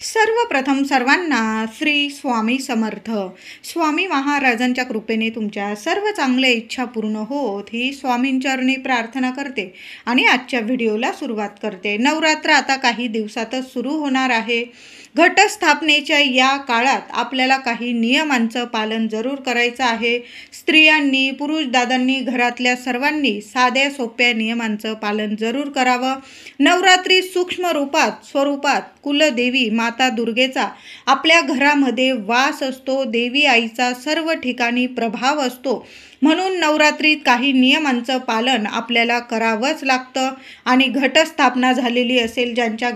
सर्वप्रथम सर्वांना श्री स्वामी समर्थ. स्वामी महाराजांच्या कृपेने तुमच्या सर्व चांगल्या इच्छा पूर्ण होत ही स्वामींचरणी प्रार्थना करते आणि आजच्या व्हिडिओला सुरुवात करते. नवरात्र आता काही दिवसातच सुरू होणार आहे. घटस्थापनेच्या या काळात आपल्याला काही नियमांचं पालन जरूर करायचं आहे. स्त्रियांनी, पुरुष दादांनी, घरातल्या सर्वांनी साध्या सोप्या नियमांचं पालन जरूर करावं. नवरात्री सूक्ष्म स्वरूपात कुलदेवी माता दुर्गेचा आपल्या घरामध्ये वास असतो. देवी आईचा सर्व ठिकाणी प्रभाव असतो. म्हणून नवरात्रीत काही नियमांचं पालन आपल्याला करावंच लागतं. आणि घटस्थापना झालेली असेल ज्यांच्या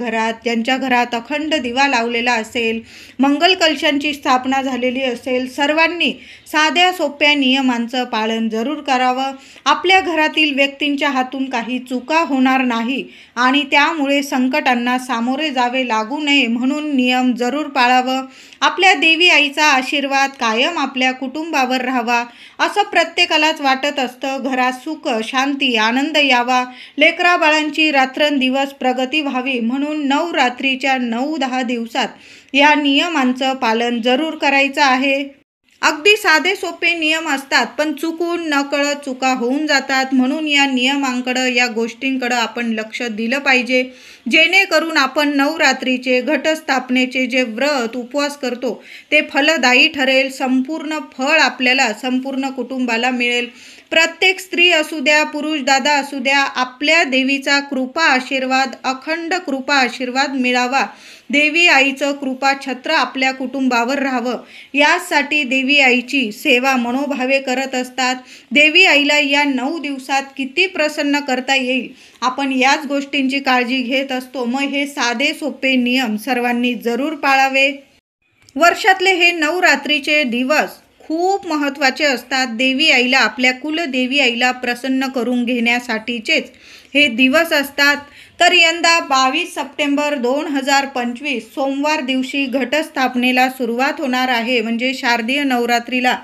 घरात अखंड दिवा लावलेला असेल, मंगल कलशांची स्थापना झालेली असेल, सर्वांनी साध्या सोप्या नियमांचं पालन जरूर करावं. आपल्या घरातील व्यक्तींच्या हातून काही चुका होणार नाही आणि त्यामुळे संकटांना सामोरे जावे लागू नये म्हणून नियम जरूर पाळावं. आपल्या देवी आईचा आशीर्वाद कायम आपल्या कुटुंबावर राहावा असं प्रत्येकालाच वाटत असतं. घरात सुख, शांती, आनंद यावा, लेकरा बाळांची रात्रंदिवस प्रगती व्हावी म्हणून नवरात्रीच्या 9-10 दिवसात या नियमांचं पालन जरूर करायचं आहे. अगदी साधे सोपे नियम असतात, पण चुकून नकळत चुका होऊन जातात. म्हणून या नियमांकडं, या गोष्टींकडं आपण लक्ष दिलं पाहिजे, जेणेकरून आपण नवरात्रीचे, घटस्थापनेचे जे व्रत, उपवास करतो ते फलदायी ठरेल. संपूर्ण फळ आपल्याला, संपूर्ण कुटुंबाला मिळेल. प्रत्येक स्त्री असू द्या, पुरुष दादा असू द्या, आपल्या देवीचा कृपा आशीर्वाद, अखंड कृपा आशीर्वाद मिळावा. देवी आईचं कृपा छत्र आपल्या कुटुंबावर राहावं यासाठी देवी आईची सेवा मनोभावे करत असतात. देवी आईला या 9 दिवसात किती प्रसन्न करता येईल आपण याच गोष्टींची काळजी घेत असतो. मग हे साधे सोपे नियम सर्वांनी जरूर पाळावे. वर्षातले हे नवरात्रीचे दिवस खूप महत्त्वाचे असतात. देवी आईला, आपल्या कुलदेवी आईला प्रसन्न करून घेण्यासाठीचेच हे दिवस असतात. तर यंदा 22 सप्टेंबर 2025 सोमवार दिवशी घटस्थापनेला सुरुवात होणार आहे. म्हणजे शारदीय नवरात्रीला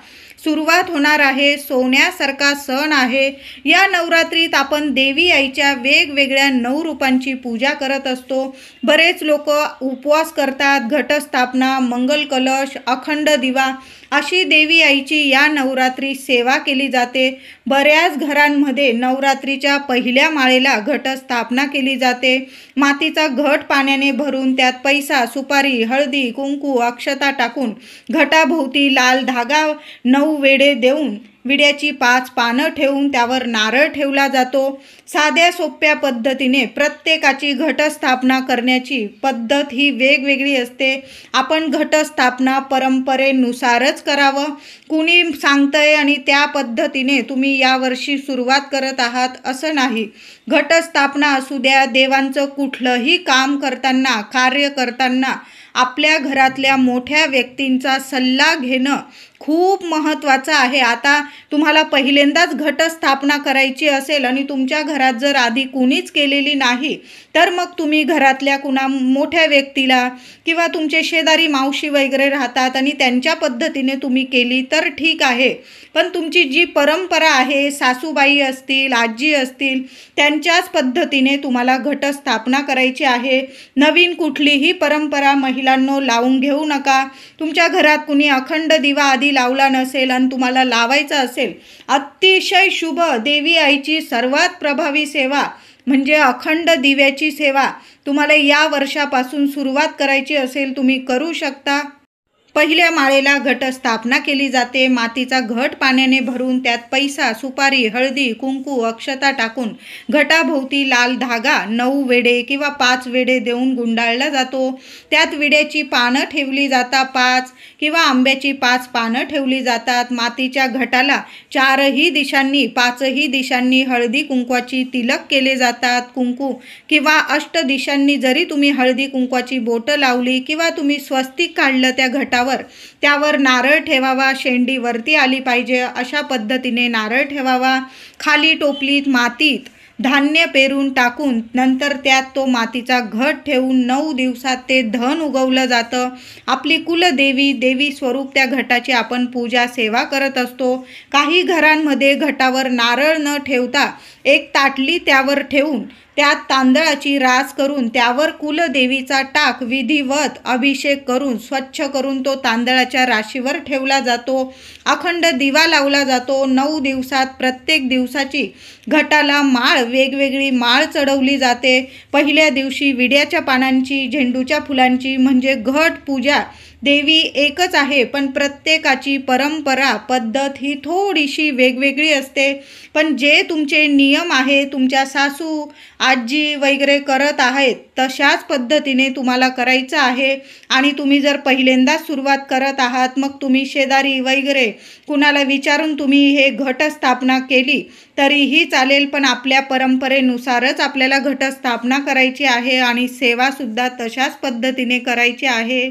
सुरुवात होणार आहे. सोन्यासारखा सण आहे. या नवरात्रीत आपण देवी आईच्या वेगवेगळ्या 9 रूपांची पूजा करत असतो. बरेच लोक उपवास करतात. घटस्थापना, मंगल कलश, अखंड दिवा अशी देवी आईची या नवरात्री सेवा केली जाते. बऱ्याच घरांमध्ये नवरात्रीच्या पहिल्या माळेला घटस्थापना केली जाते. मातीचा घट पाण्याने भरून त्यात पैसा, सुपारी, हळदी, कुंकू, अक्षता टाकून घटाभोवती लाल धागा 9 वेढे देऊन विड्याची 5 पानं ठेवून त्यावर नारळ ठेवला जातो. साध्या सोप्या पद्धतीने प्रत्येकाची घटस्थापना करण्याची पद्धत ही वेगवेगळी असते. आपण घटस्थापना परंपरेनुसारच करावं. कुणी सांगतंय आणि त्या पद्धतीने तुम्ही यावर्षी सुरुवात करत आहात असं नाही. घटस्थापना असू द्या, देवांचं कुठलंही काम करताना, कार्य करताना आपल्या घरातल्या मोठ्या व्यक्तींचा सल्ला घेणं खूप महत्त्वाचं आहे. आता तुम्हाला पहिल्यांदाच घटस्थापना करायची असेल आणि तुमच्या घरात जर आधी कुणीच केलेली नाही, तर मग तुम्ही घरातल्या कुणा मोठ्या व्यक्तीला किंवा तुमचे शेजारी मावशी वगैरे राहतात आणि त्यांच्या पद्धतीने तुम्ही केली तर ठीक आहे. पण तुमची जी परंपरा आहे, सासूबाई असतील, आजी असतील, त्यांच्याच पद्धतीने तुम्हाला घटस्थापना करायची आहे. नवीन कुठलीही परंपरा महिलांनो लावून घेऊ नका. तुमच्या घरात कुणी अखंड दिवा आधी लावला नसेल आणि तुम्हाला लावायचा असेल, अतिशय शुभ देवी आईची सर्वात प्रभावी सेवा म्हणजे अखंड दिव्याची सेवा तुम्हाला या वर्षापासून सुरुवात करायची असेल, तुम्ही करू शकता. पहिल्या माळेला घटस्थापना केली जाते. मातीचा घट पाण्याने भरून त्यात पैसा, सुपारी, हळदी, कुंकू, अक्षता टाकून घटाभोवती लाल धागा 9 वेढे किंवा 5 वेढे देऊन गुंडाळला जातो. त्यात विड्याची पानं ठेवली जातात, 5 किंवा आंब्याची 5 पानं ठेवली जातात. मातीच्या घटाला 4ही दिशांनी, 5ही दिशांनी हळदी कुंकवाची तिलक केले जातात. कुंकू किंवा अष्ट दिशांनी जरी तुम्ही हळदी कुंकवाची बोटं लावली किंवा तुम्ही स्वस्तिक काढलं त्या घटावर, त्यावर नारळ ठेवावा. शेंडी वरती आली पाहिजे अशा पद्धतीने नारळ ठेवावा. खाली टोपलीत मातीत धान्य पेरून टाकून नंतर त्यात तो मातीचा घट ठेवून 9 दिवसात ते धन उगवलं जातं. आपली कुलदेवी, देवी स्वरूप त्या घटाची आपण पूजा सेवा करत असतो. काही घरांमध्ये घटावर नारळ न ठेवता एक ताटली त्यावर ठेवून त्यात तांदळाची रास करून त्यावर कुलदेवीचा टाक विधिवत अभिषेक करून स्वच्छ करून तो तांदळाच्या राशीवर ठेवला जातो. अखंड दिवा लावला जातो. 9 दिवसात प्रत्येक दिवसाची घटाला माळ वेगवेगळी माळ चढवली जाते. पहिल्या दिवशी विड्याच्या पानांची, झेंडूच्या फुलांची म्हणजे घट पूजा. देवी एकच आहे, पण प्रत्येकाची परंपरा पद्धत ही थोडीशी वेगवेगळी असते. पण जे तुमचे नियम आहे, तुमच्या सासू आजी वगैरे करत आहेत तशाच पद्धतीने तुम्हाला करायचं आहे. आणि तुम्ही जर पहिल्यांदाच सुरुवात करत आहात, मग तुम्ही शेजारी वगैरे कुणाला विचारून तुम्ही हे घटस्थापना केली तरीही चालेल, पण आपल्या परंपरेनुसारच आपल्याला घटस्थापना करायची आहे आणि सेवासुद्धा तशाच पद्धतीने करायची आहे.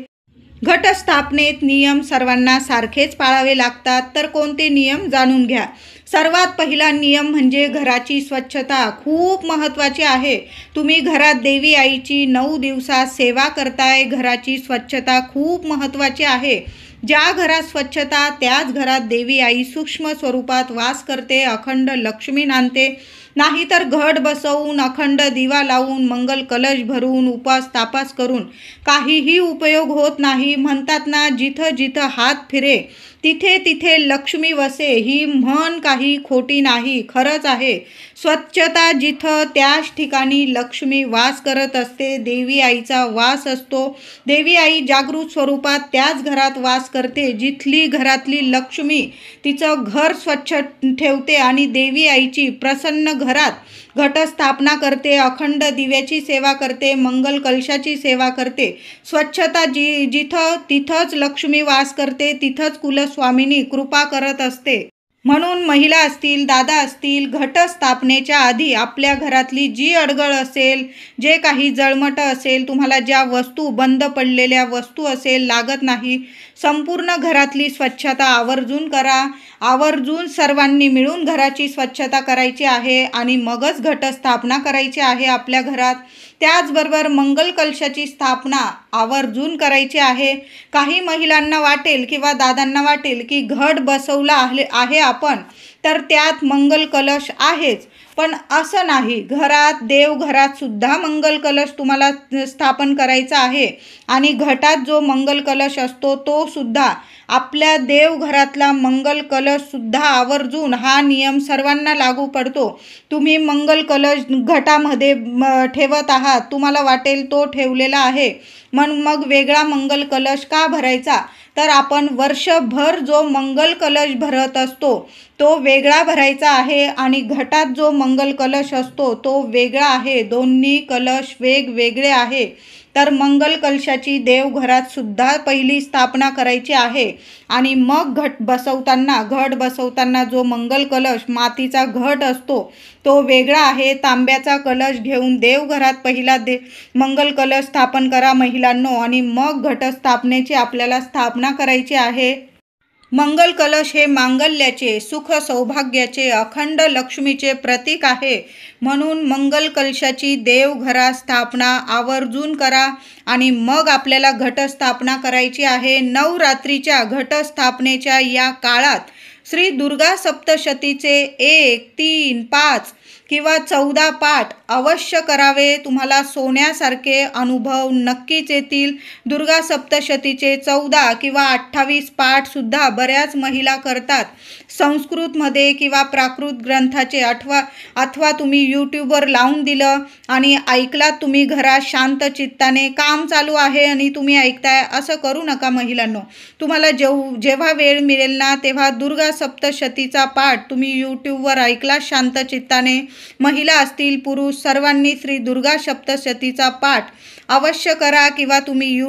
घटस्थापनेत नियम सर्वांना सारखेच पाळावे लागतात. तर कोणते नियम जाणून घ्या. सर्वात पहिला नियम म्हणजे घराची स्वच्छता खूप महत्त्वाची आहे. तुम्ही घरात देवी आईची 9 दिवसात सेवा करताय, घराची स्वच्छता खूप महत्त्वाची आहे. ज्या घरात स्वच्छता त्याच घरात देवी आई सूक्ष्म स्वरूपात वास करते, अखंड लक्ष्मी नांदते. नाहीतर घट बसवून अखंड दिवा लावून मंगल कलश भरून उपास तापास करून काहीही उपयोग होत नाही. म्हणतात ना, जिथं जिथं हात फिरे तिथे तिथे लक्ष्मी वसे. ही म्हण काही खोटी नाही, खरंच आहे. स्वच्छता जिथं त्याच ठिकाणी लक्ष्मी वास करत असते, देवी आईचा वास असतो. देवी आई जागृत स्वरूपात त्याच घरात वास करते जिथली घरातली लक्ष्मी तिचं घर स्वच्छ ठेवते आणि देवी आईची प्रसन्न घरात घटस्थापना करते, अखंड दिव्याची सेवा करते, मंगल कलशाची सेवा करते. स्वच्छता जिथं तिथंच लक्ष्मी वास करते, तिथंच कुलस्वामिनी कृपा करत असते. म्हणून महिला असतील, दादा असतील, घटस्थापनेच्या आधी आपल्या घरातली जी अडगळ असेल, जे काही जळमटं असेल, तुम्हाला ज्या वस्तू बंद पडलेल्या वस्तू असेल, लागत नाही, संपूर्ण घरातली स्वच्छता आवर्जून करा. आवर्जून सर्वांनी मिळून घराची स्वच्छता करायची आहे आणि मगच घटस्थापना करायची आहे आपल्या घरात. त्याचबरोबर मंगल कलशाची स्थापना आवर्जून करायची आहे. काही महिलांना वाटेल किंवा दादांना वाटेल की घट बसवला आहे आपण, तर त्यात मंगल कलश आहेच, पण असं नाही. घरात देवघरात सुद्धा मंगल कलश तुम्हाला स्थापन करायचा आहे आणि घटात जो मंगल कलश असतो तो सुद्धा आपल्या देवघरातला मंगल कलश सुद्धा आवर्जून, हा नियम सर्वांना लागू पडतो. तुम्ही मंगल कलश घटामध्ये ठेवत आहात, तुम्हाला वाटेल तो ठेवलेला आहे, मग वेगळा मंगल कलश का भरायचा? तर आपण वर्षभर जो मंगल कलश भरत असतो तो वेगळा भरायचा आहे आणि घटात जो मंगल कलश असतो तो वेगळा आहे. दोन्ही कलश वेगवेगळे आहे. तर मंगल कलशाची देवघरात सुद्धा पहिली स्थापना करायची आहे आणि मग घट बसवताना जो मंगल कलश मातीचा घट असतो तो वेगळा आहे. तांब्याचा कलश घेऊन देवघरात पहिला मंगल कलश स्थापन करा महिलांनो, आणि मग घटस्थापनेची आपल्याला स्थापना करायची आहे. मंगल कलश हे मांगल्याचे, सुख सौभाग्याचे, अखंड लक्ष्मीचे प्रतीक आहे. म्हणून मंगल कलशाची देवघरात स्थापना आवर्जून करा आणि मग आपल्याला घटस्थापना करायची आहे. नवरात्रीच्या घटस्थापनेच्या या काळात श्री दुर्गा सप्तशतीचे 1, 3, 5 किंवा 14 पाठ अवश्य करावे. तुम्हाला सोन्यासारखे अनुभव नक्कीच येतील. दुर्गा सप्तशतीचे 14 किंवा 28 पाठसुद्धा बऱ्याच महिला करतात. संस्कृतमध्ये किंवा प्राकृत ग्रंथाचे अथवा तुम्ही यूट्यूबवर लावून दिलं आणि ऐकलात तुम्ही घरात शांत चित्ताने, काम चालू आहे आणि तुम्ही ऐकताय, असं करू नका महिलांनो. तुम्हाला जेव्हा वेळ मिळेल ना तेव्हा दुर्गा सप्तशतीचा पाठ तुम्ही यूट्यूबवर ऐकला शांत चित्ताने. महिला असतील, पुरुष, सर्वांनी श्री दुर्गा सप्तशतीचा पाठ अवश्य करा किंवा तुम्ही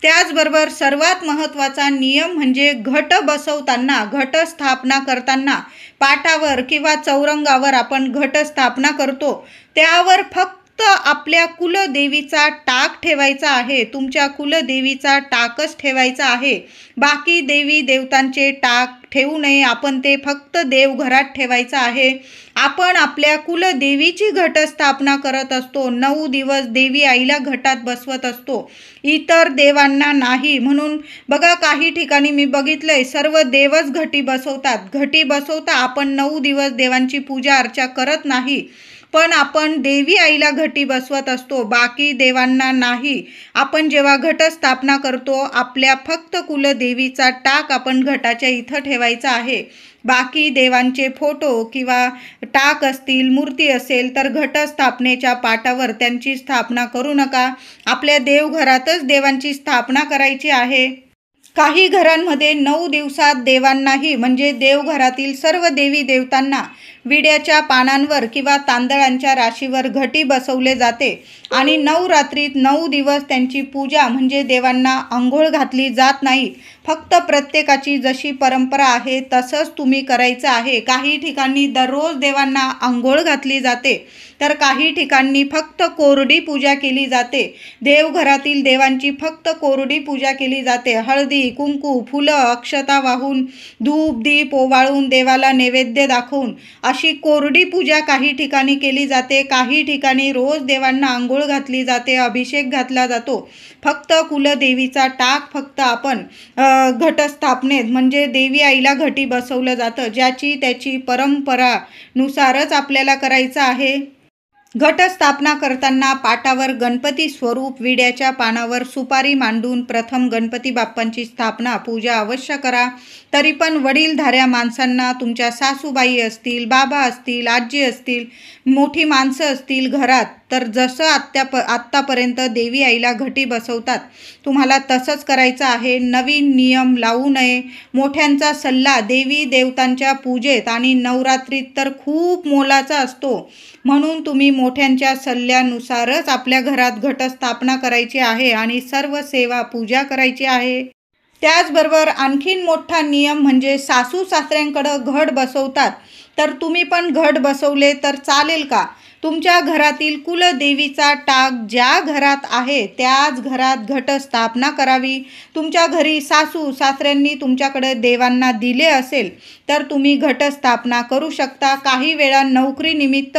त्याचबरोबर सर्वात महत्त्वाचा नियम म्हणजे घट बसवताना, घटस्थापना करताना पाटावर किंवा चौरंगावर आपण घटस्थापना करतो त्यावर फक्त आपल्या कुलदेवीचा टाक ठेवायचा आहे. तुमच्या कुलदेवीचा टाकच ठेवायचा आहे. बाकी देवी देवतांचे टाक ठेवू नये. आपण ते फक्त देवघरात ठेवायचं आहे. आपण आपल्या कुलदेवीची घटस्थापना करत असतो. 9 दिवस देवी आईला घटात बसवत असतो, इतर देवांना नाही. म्हणून बघा, काही ठिकाणी मी बघितलंय सर्व देवच घटी बसवतात. घटी बसवता आपण 9 दिवस देवांची पूजा अर्चा करत नाही. पण आपण देवी आईला घटी बसवत असतो, बाकी देवांना नाही. आपण जेव्हा घटस्थापना करतो, आपल्या फक्त कुलदेवीचा टाक आपण घटाच्या इथं ठेवायचा आहे. बाकी देवांचे फोटो किंवा टाक असतील, मूर्ती असेल तर घटस्थापनेच्या पाटावर त्यांची स्थापना करू नका. आपल्या देवघरातच देवांची स्थापना करायची आहे. काही घरांमध्ये 9 दिवसात देवांनाही म्हणजे देवघरातील सर्व देवी देवतांना विड्याच्या पानांवर किंवा तांदळांच्या राशीवर घटी बसवले जाते आणि नवरात्रीत 9 दिवस त्यांची पूजा म्हणजे देवांना अंघोळ घातली जात नाही. फक्त प्रत्येकाची जशी परंपरा आहे तसंच तुम्ही करायचं आहे. काही ठिकाणी दररोज देवांना अंघोळ घातली जाते, तर काही ठिकाणी फक्त कोरडी पूजा केली जाते. देवघरातील देवांची फक्त कोरडी पूजा केली जाते. हळदी, कुंकू, फुलं, अक्षता वाहून, धूप दीप ओवाळून, देवाला नैवेद्य दाखवून अशी कोरडी पूजा काही ठिकाणी केली जाते. काही ठिकाणी रोज देवांना आंघोळ घातली जाते, अभिषेक घातला जातो. फक्त कुलदेवीचा टाक फक्त आपण घटस्थापनेत म्हणजे देवी आईला घटी बसवलं जातं. ज्याची त्याची परंपरानुसारच आपल्याला करायचं आहे. घटस्थापना करताना पाटावर गणपती स्वरूप विड्याच्या पानावर सुपारी मांडून प्रथम गणपती बाप्पांची स्थापना पूजा अवश्य करा. तरी पण वडीलधाऱ्या माणसांना, तुमच्या सासूबाई असतील, बाबा असतील, आजी असतील, मोठी माणसं असतील घरात, तर जसं आत्तापर्यंत देवी आईला घटी बसवतात तुम्हाला तसंच करायचं आहे. नवीन नियम लावू नये. मोठ्यांचा सल्ला देवी देवतांच्या पूजेत आणि नवरात्रीत तर खूप मोलाचा असतो, म्हणून तुम्ही मोठ्यांच्या सल्ल्यानुसारच आपल्या घरात घटस्थापना करायची आहे आणि सर्व सेवा पूजा करायची आहे. त्याचबरोबर आणखीन मोठा नियम म्हणजे सासू सासऱ्यांकडं घट बसवतात, तर तुम्ही पण घट बसवले तर चालेल का? तुमच्या घरातील कुलदेवीचा टाक ज्या घरात आहे त्याच घरात घटस्थापना करावी. तुमच्या घरी सासू सासऱ्यांनी तुमच्याकडे देवांना दिले असेल तर तुम्ही घटस्थापना करू शकता. काही वेळा नोकरीनिमित्त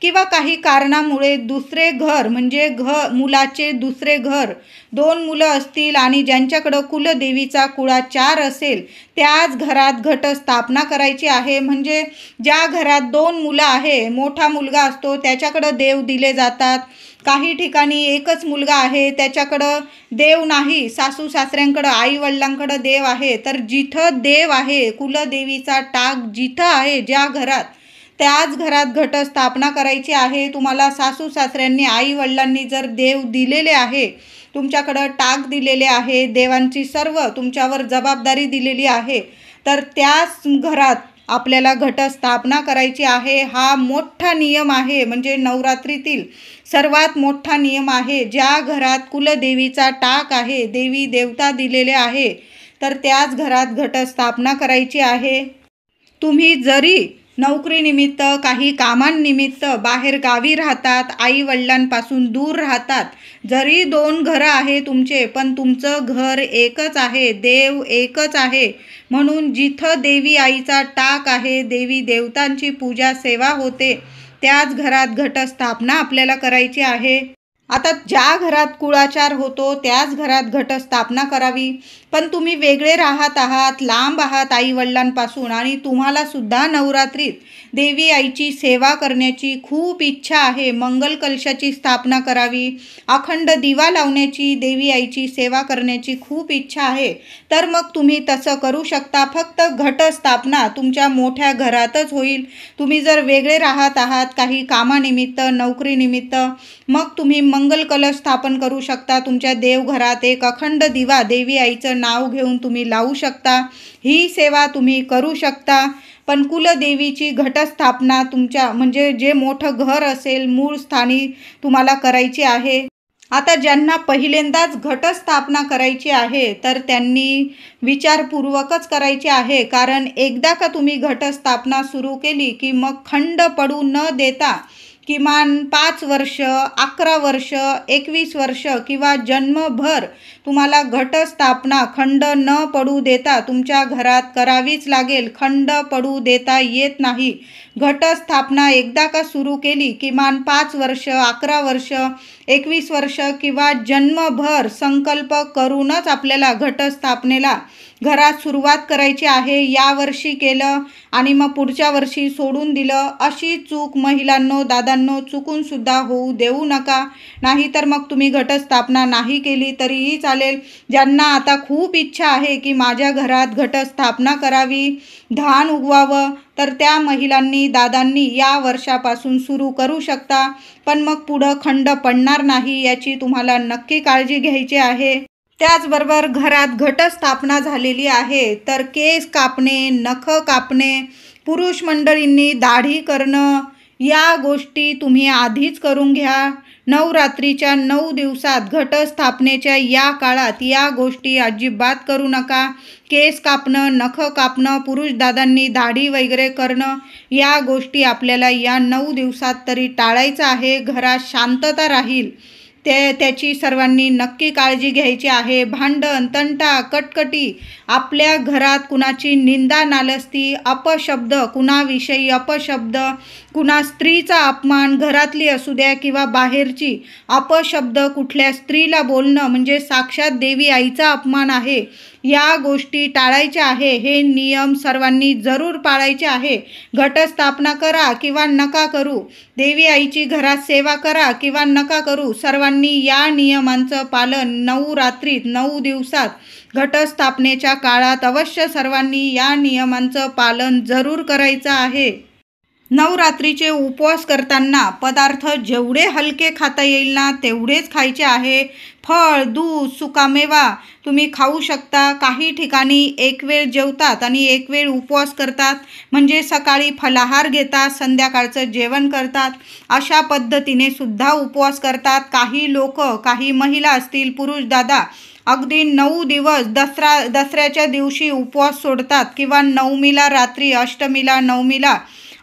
किंवा काही कारणामुळे दुसरे घर म्हणजे मुलाचे दुसरे घर, 2 मुलं असतील आणि ज्यांच्याकडं कुलदेवीचा कुळाचार असेल त्याच घरात घटस्थापना करायची आहे. म्हणजे ज्या घरात 2 मुलं आहे, मोठा मुलगा असतो त्याच्याकडं देव दिले जातात. काही ठिकाणी एकच मुलगा आहे त्याच्याकडं देव नाही, सासू सासऱ्यांकडं आई वडिलांकडं देव आहे. तर जिथं देव आहे, कुलदेवीचा टाक जिथं आहे ज्या घरात, त्याच घरात घटस्थापना करायची आहे. तुम्हाला सासू सासऱ्यांनी आई वडिलांनी जर देव दिलेले आहे, तुमच्याकडं टाक दिलेले आहे, देवांची सर्व तुमच्यावर जबाबदारी दिलेली आहे, तर त्याच घरात आपल्याला घटस्थापना करायची आहे. हा मोठा नियम आहे, म्हणजे नवरात्रीतील सर्वात मोठा नियम आहे. ज्या घरात कुलदेवीचा टाक आहे, देवी देवता दिलेले आहे, तर त्याच घरात घटस्थापना करायची आहे. तुम्ही जरी नोकरीनिमित्त, काही कामांनिमित्त बाहेर गावी राहतात, आई वडिलांपासून दूर राहतात, जरी 2 घरं आहे तुमचे, पण तुमचं घर एकच आहे, देव एकच आहे. म्हणून जिथं देवी आईचा टाक आहे, देवी देवतांची पूजा सेवा होते, त्याच घरात घटस्थापना आपल्याला करायची आहे. आता ज्या घरात कुळाचार होतो त्याच घरात घटस्थापना करावी. पण तुम्ही वेगळे राहत आहात, लांब आहात आई वडिलांपासून आणि तुम्हाला सुद्धा नवरात्रीत देवी आईची सेवा करण्याची खूप इच्छा आहे, मंगल कलशाची स्थापना करावी, अखंड दिवा लावण्याची, देवी आईची सेवा करण्याची खूप इच्छा आहे, तर मग तुम्ही तसं करू शकता. फक्त घटस्थापना तुमच्या मोठ्या घरातच होईल. तुम्ही जर वेगळे राहत आहात काही कामानिमित्त, नोकरीनिमित्त, मग तुम्ही मंगल कलश स्थापन करू शकता. तुमच्या देवघरात एक अखंड दिवा देवी आईचं नाव घेऊन तुम्ही लावू शकता. ही सेवा तुम्ही करू शकता. पण कुलदेवीची घटस्थापना तुमच्या म्हणजे जे मोठं घर असेल मूळ स्थानी तुम्हाला करायची आहे. आता ज्यांना पहिल्यांदाच घटस्थापना करायची आहे तर त्यांनी विचारपूर्वकच करायची आहे, कारण एकदा का तुम्ही घटस्थापना सुरू केली की मग खंड पडू न देता किमान 5 वर्ष, 11 वर्ष, 21 वर्ष किंवा जन्मभर तुम्हाला घटस्थापना खंड न पडू देता तुमच्या घरात करावीच लागेल. खंड पडू देता येत नाही. घटस्थापना एकदा का सुरू केली किमान 5 वर्ष, 11 वर्ष, 21 वर्ष किंवा जन्मभर संकल्प करूनच आपल्याला घटस्थापनेला घरात सुरुवात करायची आहे. यावर्षी केलं आणि मग पुढच्या वर्षी सोडून दिलं, अशी चूक महिलांनो, दादा मुलांनो चुकून सुद्धा होऊ देऊ नका. नाहीतर मग तुम्ही घटस्थापना नाही केली तरीही चालेल. ज्यांना आता खूप इच्छा आहे की माझ्या घरात घटस्थापना करावी, धान उगवावं, तर त्या महिलांनी दादांनी या वर्षापासून सुरू करू शकता. पण मग पुढं खंड पडणार नाही याची तुम्हाला नक्की काळजी घ्यायची आहे. त्याचबरोबर घरात घटस्थापना झालेली आहे तर केस कापणे, नख कापणे, पुरुष मंडळींनी दाढी करणं या गोष्टी तुम्ही आधीच करून घ्या. नवरात्रीच्या 9 दिवसात घटस्थापनेच्या या काळात या गोष्टी अजिबात करू नका. केस कापणं, नख कापणं, पुरुष दादांनी दाढी वगैरे करणं या गोष्टी आपल्याला या 9 दिवसात तरी टाळायचं आहे. घरात शांतता राहील त्याची सर्वांनी नक्की काळजी घ्यायची आहे. भांडण, तंटा, कटकटी, आपल्या घरात कुणाची निंदा नालस्ती, अपशब्द, कुणाविषयी अपशब्द, कुणा स्त्रीचा अपमान, घरातली असू द्या किंवा बाहेरची, अपशब्द कुठल्या स्त्रीला बोलणं म्हणजे साक्षात देवी आईचा अपमान आहे. या गोष्टी टाळायच्या आहे. हे नियम सर्वांनी जरूर पाळायचे आहे. घटस्थापना करा किंवा नका करू, देवी आईची घरात सेवा करा किंवा नका करू, सर्वांनी या नियमांचं पालन नवरात्रीत 9 दिवसात घटस्थापनेच्या काळात अवश्य सर्वांनी या नियमांचं पालन जरूर करायचं आहे. नवरात्रीचे उपवास करताना पदार्थ जेवढे हलके खाता येईल ना तेवढेच खायचे आहे. फळ, दूध, सुकामेवा तुम्ही खाऊ शकता. काही ठिकाणी एक वेळ जेवतात आणि एक वेळ उपवास करतात, म्हणजे सकाळी फलाहार घेतात, संध्याकाळचं जेवण करतात. अशा पद्धतीने सुद्धा उपवास करतात. काही लोक, काही महिला असतील, पुरुष दादा अगदी 9 दिवस दसऱ्याच्या दिवशी उपवास सोडतात किंवा नवमीला रात्री, अष्टमीला, नवमीला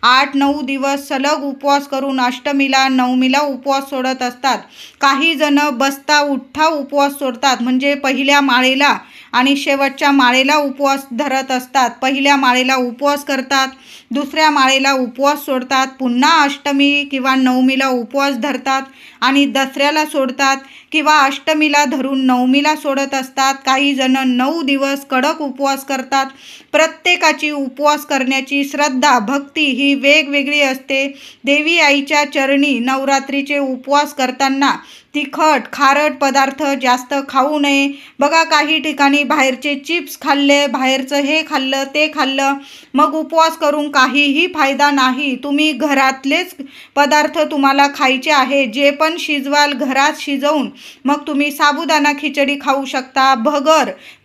8-9 दिवस सलग उपवास करून अष्टमीला, नवमीला उपवास सोडत असतात. काही जण बसता उठता उपवास सोडतात, म्हणजे पहिल्या माळेला आणि शेवटच्या माळेला उपवास धरत असतात. पहिल्या माळेला उपवास करतात, दुसऱ्या माळेला उपवास सोडतात, पुन्हा अष्टमी किंवा नवमीला उपवास धरतात आणि दसऱ्याला सोडतात किंवा अष्टमीला धरून नवमीला सोडत असतात. काही जण 9 दिवस कडक उपवास करतात. प्रत्येकाची उपवास करण्याची श्रद्धा, भक्ती ही वेगवेगळी असते. देवी आईच्या चरणी नवरात्रीचे उपवास करताना तिखट, खारट पदार्थ जास्त खाऊ नये. बघा काही ठिकाणी बाहेरचे चिप्स खाल्ले, बाहेरचं हे खाल्लं, ते खाल्लं, मग उपवास करून काहीही फायदा नाही. तुम्ही घरातलेच पदार्थ तुम्हाला खायचे आहे. जे पण शिजवाल घरात शिजवून मग तुम्ही साबुदाणा खिचडी खाऊ शकता.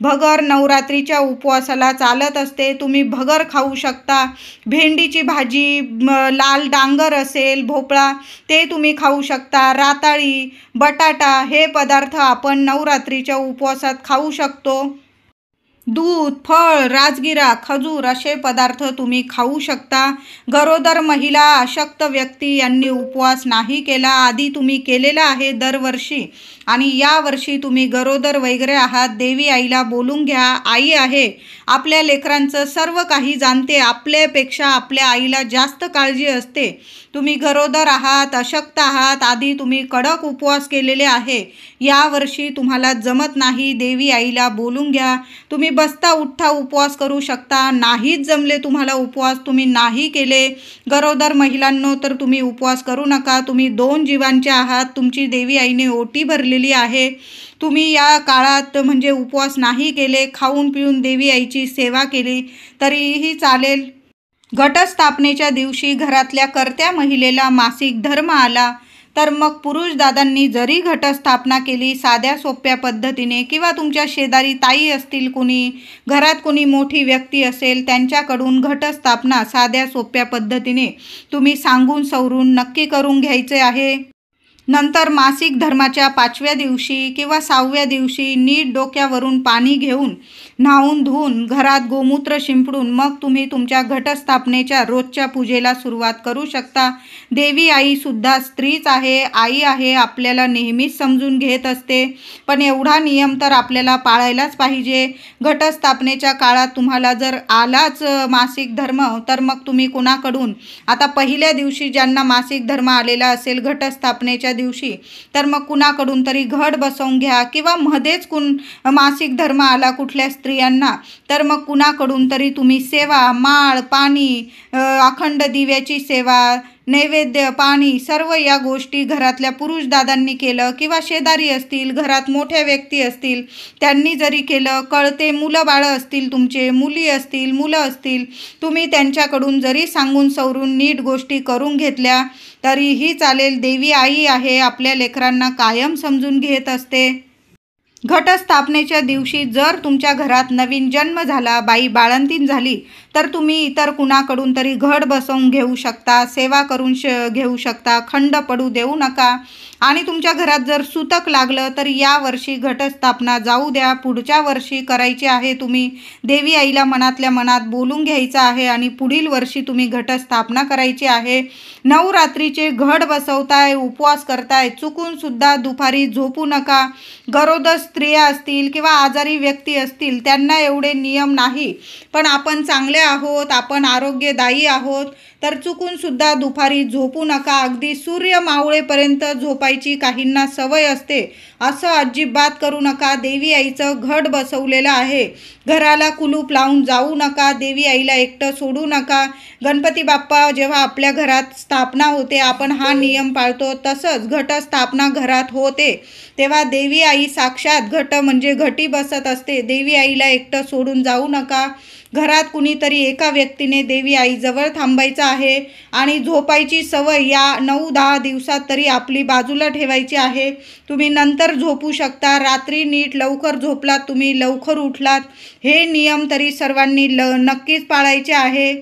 भगर नवरात्रीच्या उपवासाला चालत असते, तुम्ही भगर खाऊ शकता. भेंडीची भाजी, लाल डांगर असेल, भोपळा, ते तुम्ही खाऊ शकता. राताळी, बटाटा हे पदार्थ आपण नवरात्रीच्या उपवासात खाऊ शकतो. दूध, फळ, राजगिरा, खजूर असे पदार्थ तुम्ही खाऊ शकता. गरोदर महिला, अशक्त व्यक्ती यांनी उपवास नाही केला. आधी तुम्ही केलेला आहे दरवर्षी आणि यावर्षी तुम्ही गरोदर वगैरे आहात, देवी आईला बोलून घ्या. आई आहे, आपल्या लेकरांचं सर्व काही जाणते. आपल्यापेक्षा आपल्या आईला जास्त काळजी असते. तुम्ही गरोदर आहात, अशक्त आहात, आधी तुम्ही कडक उपवास केलेले आहे. यावर्षी तुम्हाला जमत नाही, देवी आईला बोलून घ्या. तुम्ही बसता उठता उपवास करू शकता. नाहीच जमले तुम्हाला उपवास, तुम्ही नाही केले गरोदर महिलांनो, तर तुम्ही उपवास करू नका. तुम्ही 2 जीवांचे आहात, तुमची देवी आईने ओटी भरलेली आहे. तुम्ही या काळात म्हणजे उपवास नाही केले, खाऊन पिऊन देवी आईची सेवा केली तरीही चालेल. घटस्थापनेच्या दिवशी घरातल्या कर्त्या महिलेला मासिक धर्म आला तर मग पुरुष दादांनी जरी घटस्थापना केली साध्या सोप्या पद्धतीने किंवा तुमच्या शेजारी ताई असतील, कुणी घरात कुणी मोठी व्यक्ती असेल त्यांच्याकडून घटस्थापना साध्या सोप्या पद्धतीने तुम्ही सांगून सवरून नक्की करून घ्यायचे आहे. नंतर मासिक धर्माच्या 5व्या दिवशी किंवा 6व्या दिवशी नीट डोक्यावरून पाणी घेऊन न्हावून धुवून घरात गोमूत्र शिंपडून मग तुम्ही तुमच्या घटस्थापनेच्या रोजच्या पूजेला सुरुवात करू शकता. देवी आईसुद्धा स्त्रीच आहे, आई आहे, आपल्याला नेहमीच समजून घेत असते. पण एवढा नियम तर आपल्याला पाळायलाच पाहिजे. घटस्थापनेच्या काळात तुम्हाला जर आलाच मासिक धर्म तर मग तुम्ही कुणाकडून, आता पहिल्या दिवशी ज्यांना मासिक धर्म आलेला असेल घटस्थापनेच्या दिवशी, तर मग कुणाकडून तरी घट बसवून घ्या किंवा मध्येच मासिक धर्म आला कुठल्या स्त्रियांना, तर मग कुणाकडून तरी तुम्ही सेवा, माळ, पाणी, अखंड दिव्याची सेवा, नैवेद्य, पाणी, सर्व या गोष्टी घरातल्या पुरुष दादांनी केलं किंवा शेजारी असतील, घरात मोठ्या व्यक्ती असतील त्यांनी जरी केलं, कळते मुलं बाळं असतील, तुमचे मुली असतील, मुलं असतील, तुम्ही त्यांच्याकडून जरी सांगून सवरून नीट गोष्टी करून घेतल्या तरीही चालेल. देवी आई आहे, आपल्या लेकरांना कायम समजून घेत असते. घटस्थापनेच्या दिवशी जर तुमच्या घरात नवीन जन्म झाला, बाई बाळंतीण झाली, तर तुम्ही इतर कुणाकडून तरी घट बसवून घेऊ शकता, सेवा करून घेऊ शकता, खंड पडू देऊ नका. आणि तुमच्या घरात जर सूतक लागलं तर या वर्षी घटस्थापना जाऊ द्या, पुढच्या वर्षी करायची आहे. तुम्ही देवी आईला मनातल्या मनात बोलून घ्यायचं आहे आणि पुढील वर्षी तुम्ही घटस्थापना करायची आहे. नवरात्रीचे घट बसवताय, उपवास करताय, चुकून सुद्धा दुपारी झोपू नका. गरोदर स्त्रिया असतील किंवा आजारी व्यक्ती असतील त्यांना एवढे नियम नाही, पण आपण चांगले आहोत, आपण आरोग्यदायी आहोत, तर चुकून सुद्धा दुपारी झोपू नका. अगदी सूर्य मावळेपर्यंत झोपायची काहींना सवय असते, असं अजिबात करू नका. देवी आईचं घट बसवलेलं आहे, घराला कुलूप लावून जाऊ नका, देवी आईला एकटं सोडू नका. गणपती बाप्पा जेव्हा आपल्या घरात स्थापना होते आपण हा नियम पाळतो, तसंच घटस्थापना घरात होते तेव्हा देवी आई साक्षात घट म्हणजे घटी बसत असते. देवी आईला एकटं सोडून जाऊ नका. घरात कुणीतरी एका व्यक्तीने देवी आईजवळ थांबायचं आहे आणि झोपायची सवय या 9-10 दिवसात तरी आपली बाजूला ठेवायची आहे. तुम्ही नंतर झोपू शकता, रात्री नीट लवकर झोपलात, तुम्ही लवकर उठलात, हे नियम तरी सर्वांनी नक्कीच पाळायचे आहे.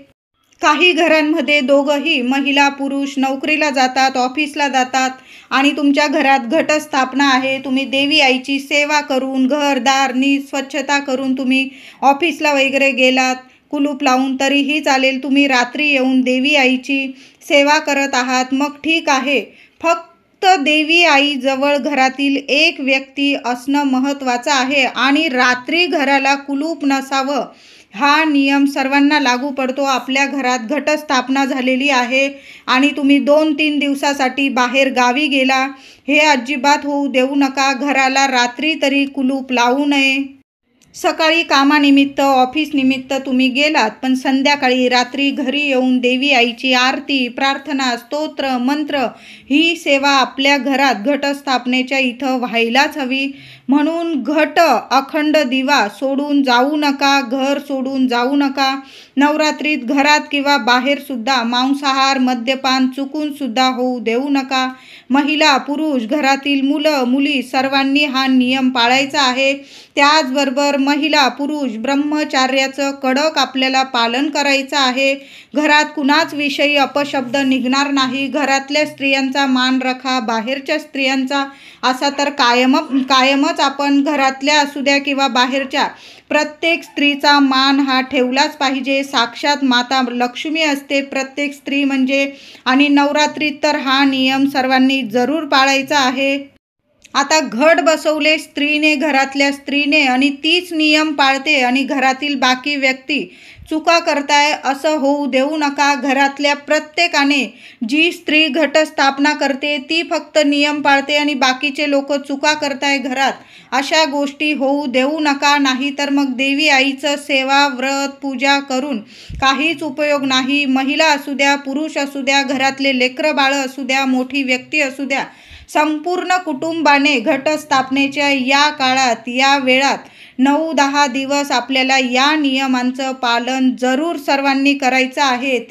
काही घरांमध्ये दोघंही महिला पुरुष नोकरीला जातात, ऑफिसला जातात आणि तुमच्या घरात घटस्थापना आहे. तुम्ही देवी आईची सेवा करून घरदार नीट स्वच्छता करून तुम्ही ऑफिसला वगैरे गेलात कुलूप लावून तरीही चालेल. तुम्ही रात्री येऊन देवी आईची सेवा करत आहात, मग ठीक आहे. फक्त देवी आईजवळ घरातील एक व्यक्ती असणं महत्त्वाचं आहे आणि रात्री घराला कुलूप नसावं, हा नियम सर्वांना लागू पडतो. आपल्या घरात घटस्थापना झालेली आहे आणि तुम्ही 2-3 दिवसासाठी बाहेर गावी गेला, हे अजिबात होऊ देऊ नका. घराला रात्री तरी कुलूप लावू नये. सकाळी कामानिमित्त ऑफिसनिमित्त तुम्ही गेलात, पण संध्याकाळी रात्री घरी येऊन देवी आईची आरती, प्रार्थना, स्तोत्र, मंत्र ही सेवा आपल्या घरात घटस्थापनेच्या इथं व्हायलाच हवी. म्हणून घट अखंड दिवा सोडून जाऊ नका, घर सोडून जाऊ नका. नवरात्रीत घरात किंवा बाहेरसुद्धा मांसाहार, मद्यपान चुकून सुद्धा होऊ देऊ नका. महिला पुरुष घरातील मुलं मुली सर्वांनी हा नियम पाळायचा आहे. त्याचबरोबर महिला पुरुष ब्रह्मचार्याचं कडक आपल्याला पालन करायचं आहे. घरात कुणाच विषयी अपशब्द निघणार नाही. घरातल्या स्त्रियांचा मान राखा, बाहेरच्या स्त्रियांचा असा तर कायमच आपण घरातल्या असू द्या किंवा बाहेरच्या प्रत्येक स्त्रीचा मान हा ठेवलाच पाहिजे. साक्षात माता लक्ष्मी असते प्रत्येक स्त्री म्हणजे, आणि नवरात्रीत तर हा नियम सर्वांनी जरूर पाळायचा आहे. आता घट बसवले स्त्रीने, घरातल्या स्त्रीने, आणि तीच नियम पाळते आणि घरातील बाकी व्यक्ती चुका करताय असं होऊ देऊ नका. घरातल्या प्रत्येकाने, जी स्त्री घटस्थापना करते ती फक्त नियम पाळते आणि बाकीचे लोक चुका करताय घरात, अशा गोष्टी होऊ देऊ नका. नाही तर मग देवी आईचं सेवा, व्रत, पूजा करून काहीच उपयोग नाही. महिला असू द्या, पुरुष असू द्या, घरातले लेकरं बाळं असू द्या, मोठी व्यक्ती असू द्या, संपूर्ण कुटुंबाने घटस्थापनेच्या या काळात, या वेळात 9-10 दिवस आपल्याला या नियमांचं पालन जरूर सर्वांनी करायचं आहे.